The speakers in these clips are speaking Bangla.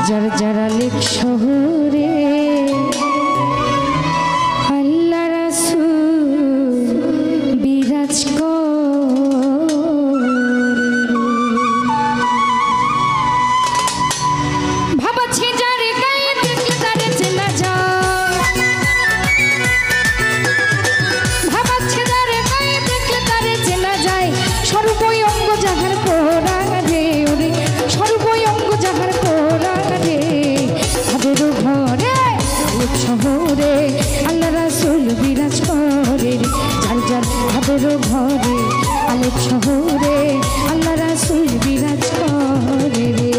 যার যারা লেক শহরে আল্লাহ রাসূল বিরাজ করে। ভাবাচ্ছে যার গায়ে দেখলে তারে চেনা যায়, ভাবাচ্ছে যার গায়ে দেখলে তারে চেনা যায়। সর্বই অঙ্গ যাহার পোড়া রে ওরে, সর্বই অঙ্গ যাহার পোড়া রে। ভাবের ঘরে লেক শহরে আল্লাহ রাসূল বিরাজ করে। যার যার ভাবের ঘরে লেক শহরে আল্লাহ রাসূল বিরাজ করে রে।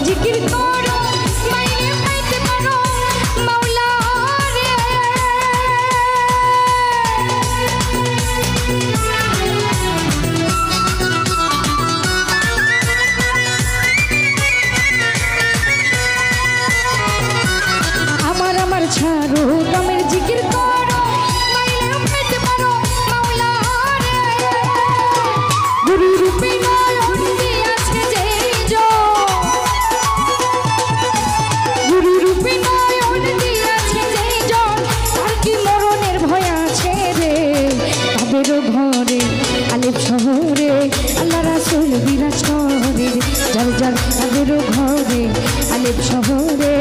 জিকির করো মাইনে পাইতে পারো মাওলা রে। আমার ছাড়ো দমের জিকির করো মাইনে পাইতে পারো মাওলা রে। গুরু রূপে নয়ন দিয়াছে যেই জো, ঘরে আলেপ শহরে আল্লাহ রাসূল বিরাজ করে। যার যার তাদের ঘরে আলেপ শহরে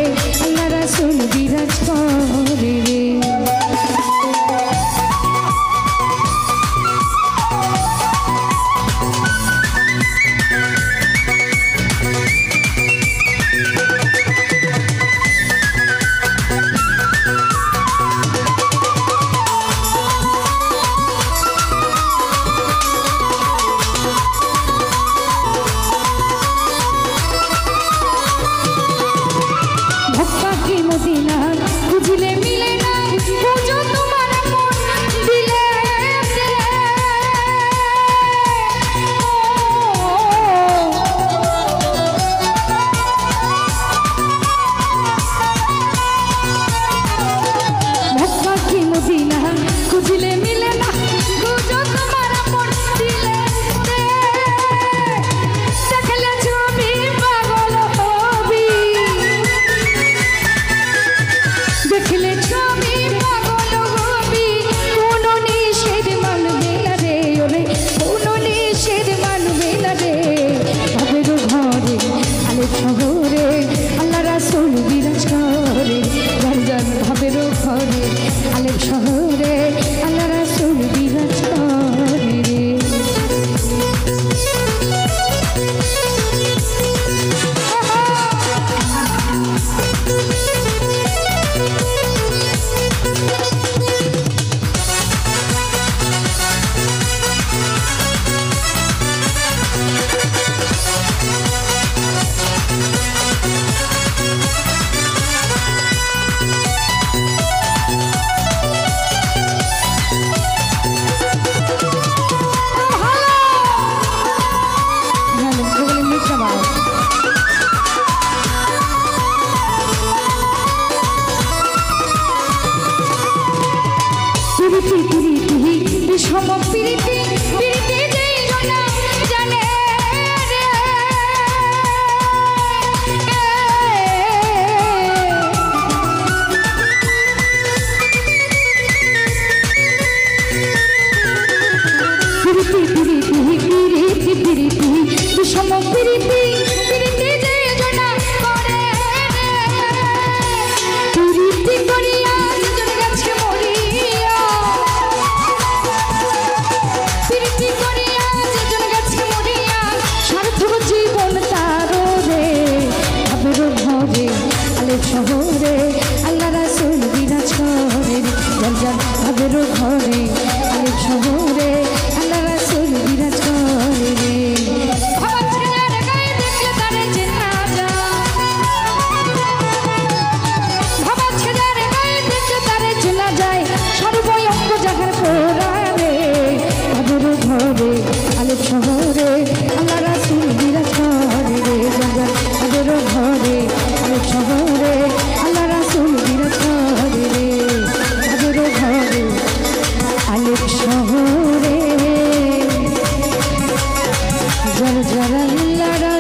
আল্লাহ রাসূল বিরাজ করে রে। খুঁজলে মিলে না খুঁজো তোমার মন দিলে ভক্তি মদিনা খুঁজলে মিলে না খুঁজো তোমার মন দিলে। দেখলে ছবি পাগল হবি, দেখলে ছবি পাগল হবি। কোনো নিষেধ মানবে না রে ওরে, কোনো নিষেধ মানবে না রে। ভাবের ঘরে আলেপ শহরে আল্লাহ রাসূল বিরাজ করে। যার যার ভাবের ঘরে আলেপ শহরে আল্লাহ রাসূল বিরাজ করে রে। বিষম প্রীতি প্রীতি যেই জনা জানে রে। প্রীতি প্রীতি প্রীতি প্রীতি বিষম প্রীতি প্রীতি যেই জনা করে রে। প্রীতি করিয়া যেজন গেছে মরিয়া, প্রীতি করিয়া যেজন গেছে মরিয়া, সার্থক জীবন তার রে। ভাবের ঘরে আলেপ শহরে আল্লাহ রাসূল বিরাজ করে। যার যার ভাবের ঘরে আলেপ শহরে আল্লাহ রাসূল বিরাজ করে রে। ভাবাচ্ছে যার গায়ে জর জর লারা